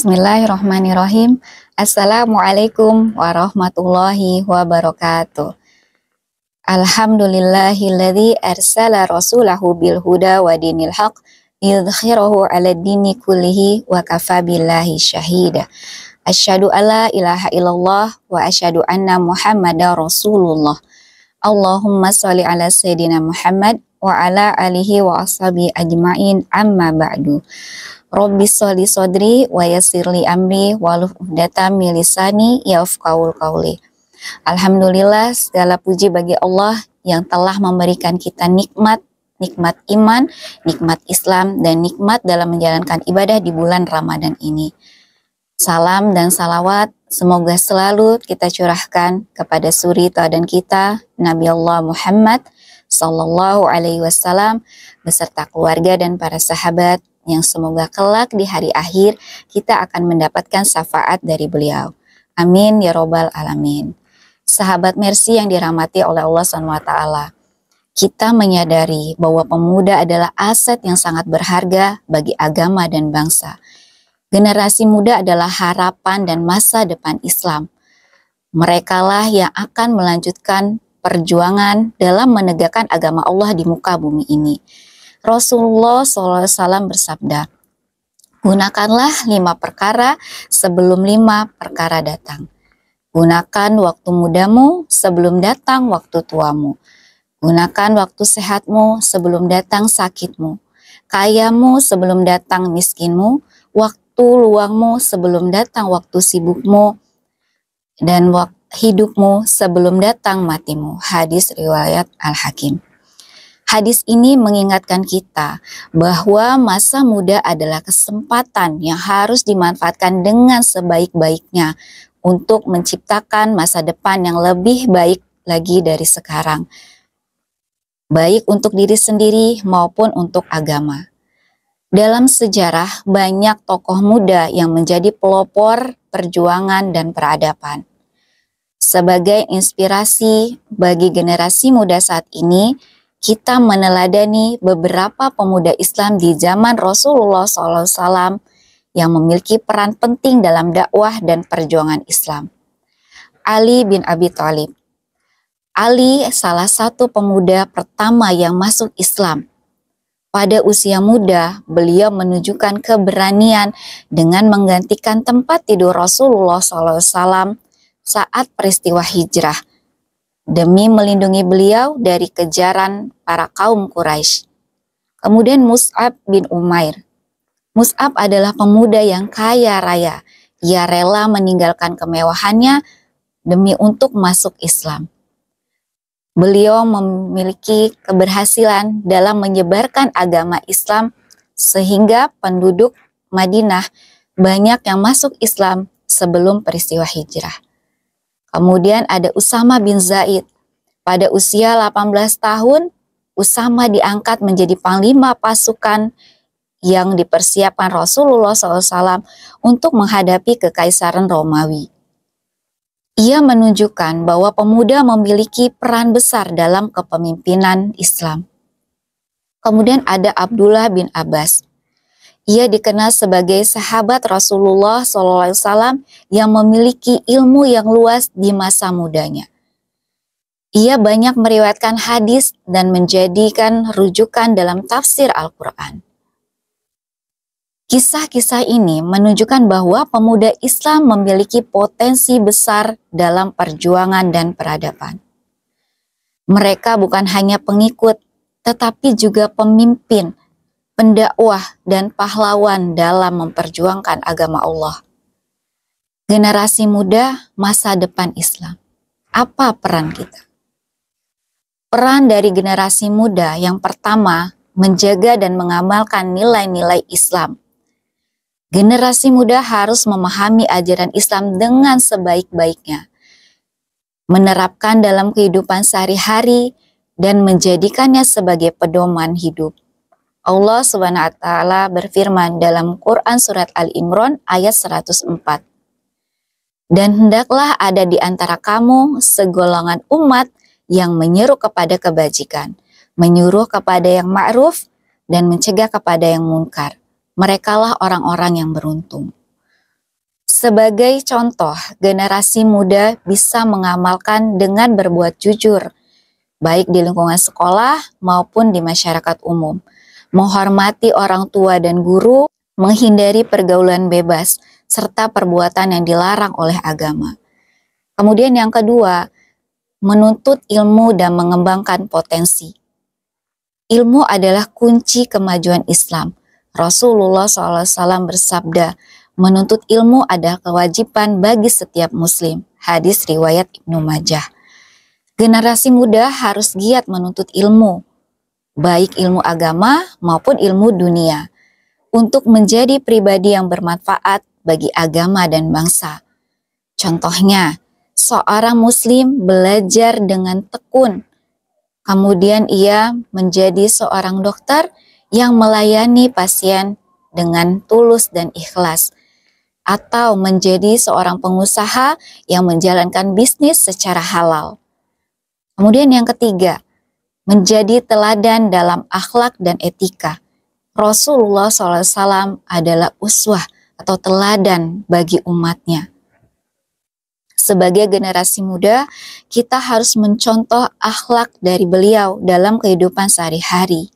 Bismillahirrahmanirrahim. Assalamualaikum warahmatullahi wabarakatuh. Alhamdulillahilladzi arsala rasulahu bil huda wa dinil haq yudhhirahu 'ala dini kullihi wa kafa billahi syahida. Asyhadu alla ilaha illallah wa asyhadu anna Muhammadar Rasulullah. Allahumma sholli ala sayyidina Muhammad wa ala alihi wa ashabi ajmain, amma ba'du. Rabbi sholli sodri wa yassirli amri wahlul 'uqdatam min lisani yafqahul qawli. Alhamdulillah, segala puji bagi Allah yang telah memberikan kita nikmat iman, nikmat Islam, dan nikmat dalam menjalankan ibadah di bulan Ramadan ini. Salam dan salawat semoga selalu kita curahkan kepada suri teladan kita, Nabi Allah Muhammad Sallallahu Alaihi Wasallam, beserta keluarga dan para sahabat, yang semoga kelak di hari akhir kita akan mendapatkan syafaat dari beliau. Amin ya robbal alamin. Sahabat Mercy yang dirahmati oleh Allah SWT, kita menyadari bahwa pemuda adalah aset yang sangat berharga bagi agama dan bangsa. Generasi muda adalah harapan dan masa depan Islam. Merekalah yang akan melanjutkan perjuangan dalam menegakkan agama Allah di muka bumi ini. Rasulullah SAW bersabda, gunakanlah 5 perkara sebelum 5 perkara datang. Gunakan waktu mudamu sebelum datang waktu tuamu. Gunakan waktu sehatmu sebelum datang sakitmu. Kayamu sebelum datang miskinmu. Waktu luangmu sebelum datang waktu sibukmu. Dan hidupmu sebelum datang matimu. Hadis riwayat Al-Hakim. Hadis ini mengingatkan kita bahwa masa muda adalah kesempatan yang harus dimanfaatkan dengan sebaik-baiknya untuk menciptakan masa depan yang lebih baik lagi dari sekarang, baik untuk diri sendiri maupun untuk agama. Dalam sejarah banyak tokoh muda yang menjadi pelopor perjuangan dan peradaban. Sebagai inspirasi bagi generasi muda saat ini, kita meneladani beberapa pemuda Islam di zaman Rasulullah SAW yang memiliki peran penting dalam dakwah dan perjuangan Islam. Ali bin Abi Thalib. Ali salah satu pemuda pertama yang masuk Islam. Pada usia muda, beliau menunjukkan keberanian dengan menggantikan tempat tidur Rasulullah SAW saat peristiwa hijrah, demi melindungi beliau dari kejaran para kaum Quraisy. Kemudian Mus'ab bin Umair. Mus'ab adalah pemuda yang kaya raya. Ia rela meninggalkan kemewahannya demi untuk masuk Islam. Beliau memiliki keberhasilan dalam menyebarkan agama Islam sehingga penduduk Madinah banyak yang masuk Islam sebelum peristiwa hijrah. Kemudian ada Usama bin Zaid. Pada usia 18 tahun, Usama diangkat menjadi panglima pasukan yang dipersiapkan Rasulullah SAW untuk menghadapi kekaisaran Romawi. Ia menunjukkan bahwa pemuda memiliki peran besar dalam kepemimpinan Islam. Kemudian ada Abdullah bin Abbas. Ia dikenal sebagai sahabat Rasulullah SAW yang memiliki ilmu yang luas di masa mudanya. Ia banyak meriwayatkan hadis dan menjadikan rujukan dalam tafsir Al-Quran. Kisah-kisah ini menunjukkan bahwa pemuda Islam memiliki potensi besar dalam perjuangan dan peradaban. Mereka bukan hanya pengikut, tetapi juga pemimpin, pendakwah, dan pahlawan dalam memperjuangkan agama Allah. Generasi muda, masa depan Islam. Apa peran kita? Peran dari generasi muda yang pertama, menjaga dan mengamalkan nilai-nilai Islam. Generasi muda harus memahami ajaran Islam dengan sebaik-baiknya, menerapkan dalam kehidupan sehari-hari, dan menjadikannya sebagai pedoman hidup. Allah SWT berfirman dalam Quran Surat Al-Imran ayat 104. Dan hendaklah ada di antara kamu segolongan umat yang menyeru kepada kebajikan, menyuruh kepada yang ma'ruf, dan mencegah kepada yang munkar. Merekalah orang-orang yang beruntung. Sebagai contoh, generasi muda bisa mengamalkan dengan berbuat jujur, baik di lingkungan sekolah maupun di masyarakat umum. Menghormati orang tua dan guru, menghindari pergaulan bebas, serta perbuatan yang dilarang oleh agama. Kemudian yang kedua, menuntut ilmu dan mengembangkan potensi. Ilmu adalah kunci kemajuan Islam. Rasulullah SAW bersabda, menuntut ilmu adalah kewajiban bagi setiap muslim. Hadis riwayat Ibnu Majah. Generasi muda harus giat menuntut ilmu, baik ilmu agama maupun ilmu dunia, untuk menjadi pribadi yang bermanfaat bagi agama dan bangsa. Contohnya, seorang muslim belajar dengan tekun, kemudian ia menjadi seorang dokter yang melayani pasien dengan tulus dan ikhlas, atau menjadi seorang pengusaha yang menjalankan bisnis secara halal. Kemudian yang ketiga, menjadi teladan dalam akhlak dan etika. Rasulullah SAW adalah uswah atau teladan bagi umatnya. Sebagai generasi muda, kita harus mencontoh akhlak dari beliau dalam kehidupan sehari-hari.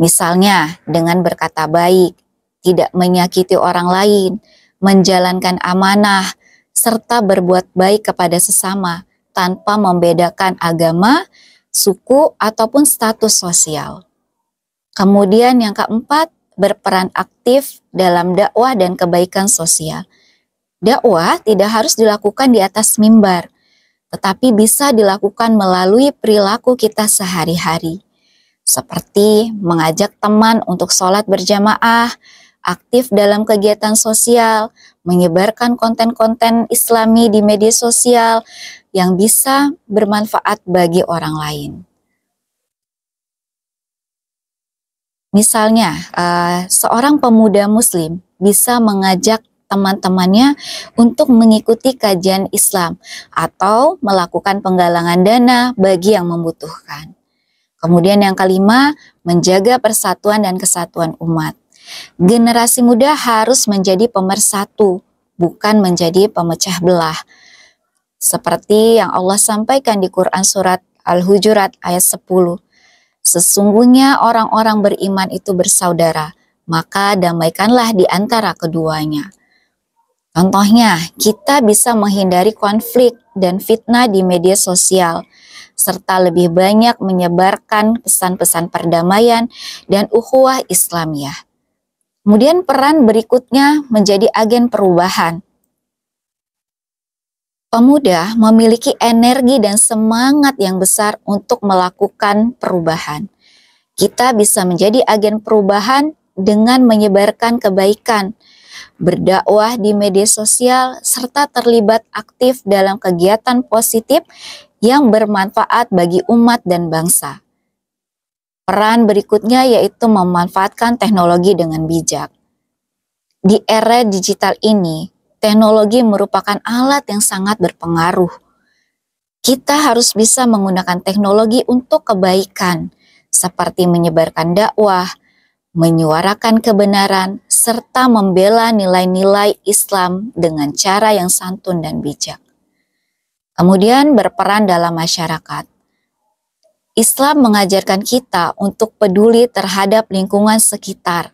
Misalnya dengan berkata baik, tidak menyakiti orang lain, menjalankan amanah, serta berbuat baik kepada sesama tanpa membedakan agama, suku, ataupun status sosial. Kemudian yang keempat, berperan aktif dalam dakwah dan kebaikan sosial. Dakwah tidak harus dilakukan di atas mimbar, tetapi bisa dilakukan melalui perilaku kita sehari-hari. Seperti mengajak teman untuk sholat berjamaah, aktif dalam kegiatan sosial, menyebarkan konten-konten Islami di media sosial yang bisa bermanfaat bagi orang lain. Misalnya, seorang pemuda muslim bisa mengajak teman-temannya untuk mengikuti kajian Islam atau melakukan penggalangan dana bagi yang membutuhkan. Kemudian yang kelima, menjaga persatuan dan kesatuan umat. Generasi muda harus menjadi pemersatu, bukan menjadi pemecah belah. Seperti yang Allah sampaikan di Quran surat Al-Hujurat ayat 10. Sesungguhnya orang-orang beriman itu bersaudara, maka damaikanlah di antara keduanya. Contohnya, kita bisa menghindari konflik dan fitnah di media sosial, serta lebih banyak menyebarkan pesan-pesan perdamaian dan ukhuwah Islamiyah. Kemudian peran berikutnya menjadi agen perubahan. Pemuda memiliki energi dan semangat yang besar untuk melakukan perubahan. Kita bisa menjadi agen perubahan dengan menyebarkan kebaikan, berdakwah di media sosial, serta terlibat aktif dalam kegiatan positif yang bermanfaat bagi umat dan bangsa. Peran berikutnya yaitu memanfaatkan teknologi dengan bijak. Di era digital ini, teknologi merupakan alat yang sangat berpengaruh. Kita harus bisa menggunakan teknologi untuk kebaikan, seperti menyebarkan dakwah, menyuarakan kebenaran, serta membela nilai-nilai Islam dengan cara yang santun dan bijak. Kemudian berperan dalam masyarakat. Islam mengajarkan kita untuk peduli terhadap lingkungan sekitar.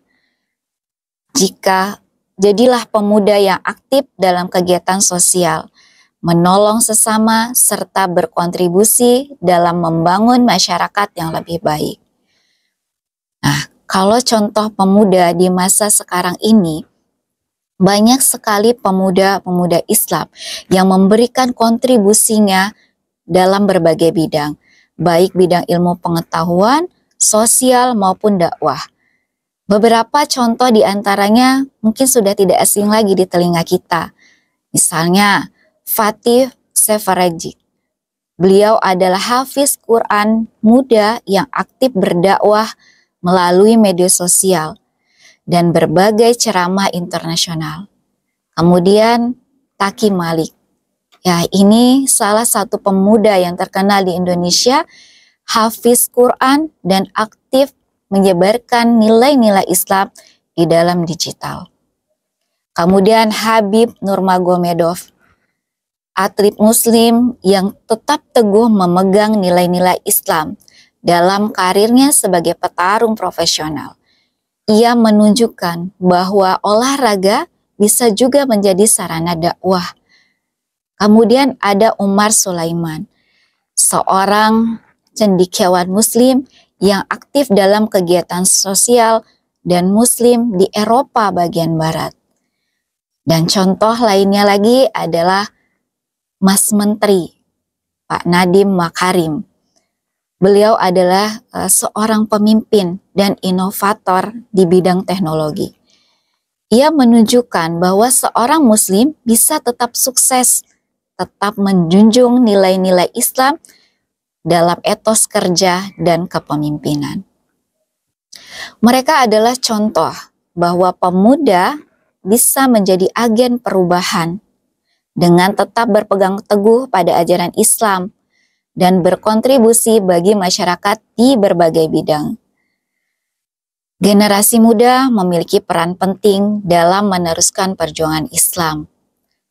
Jadilah pemuda yang aktif dalam kegiatan sosial, menolong sesama, serta berkontribusi dalam membangun masyarakat yang lebih baik. Nah, kalau contoh pemuda di masa sekarang ini, banyak sekali pemuda-pemuda Islam yang memberikan kontribusinya dalam berbagai bidang, baik bidang ilmu pengetahuan, sosial maupun dakwah. Beberapa contoh di antaranya mungkin sudah tidak asing lagi di telinga kita. Misalnya, Fatih Sefareji. Beliau adalah hafiz Quran muda yang aktif berdakwah melalui media sosial dan berbagai ceramah internasional. Kemudian Taki Malik. Ya, ini salah satu pemuda yang terkenal di Indonesia, hafiz Quran dan aktif menyebarkan nilai-nilai Islam di dalam digital. Kemudian Habib Nurmagomedov, atlet muslim yang tetap teguh memegang nilai-nilai Islam dalam karirnya sebagai petarung profesional. Ia menunjukkan bahwa olahraga bisa juga menjadi sarana dakwah. Kemudian ada Umar Sulaiman, seorang cendekiawan muslim yang aktif dalam kegiatan sosial dan muslim di Eropa bagian barat. Dan contoh lainnya lagi adalah Mas Menteri, Pak Nadiem Makarim. Beliau adalah seorang pemimpin dan inovator di bidang teknologi. Ia menunjukkan bahwa seorang muslim bisa tetap sukses, tetap menjunjung nilai-nilai Islam dalam etos kerja dan kepemimpinan. Mereka adalah contoh bahwa pemuda bisa menjadi agen perubahan dengan tetap berpegang teguh pada ajaran Islam dan berkontribusi bagi masyarakat di berbagai bidang. Generasi muda memiliki peran penting dalam meneruskan perjuangan Islam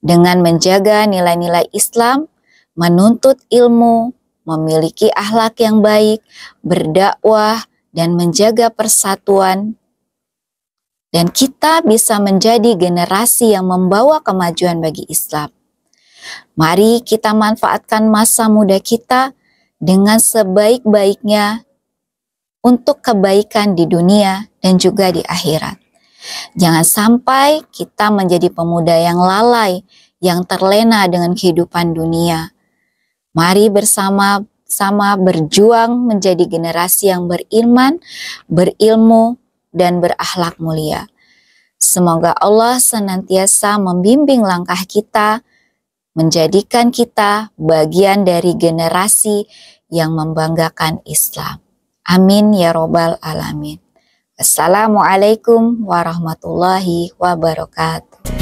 dengan menjaga nilai-nilai Islam, menuntut ilmu, memiliki akhlak yang baik, berdakwah, dan menjaga persatuan. Dan kita bisa menjadi generasi yang membawa kemajuan bagi Islam. Mari kita manfaatkan masa muda kita dengan sebaik-baiknya untuk kebaikan di dunia dan juga di akhirat. Jangan sampai kita menjadi pemuda yang lalai, yang terlena dengan kehidupan dunia. Mari bersama-sama berjuang menjadi generasi yang beriman, berilmu, dan berakhlak mulia. Semoga Allah senantiasa membimbing langkah kita, menjadikan kita bagian dari generasi yang membanggakan Islam. Amin ya robbal alamin. Assalamualaikum warahmatullahi wabarakatuh.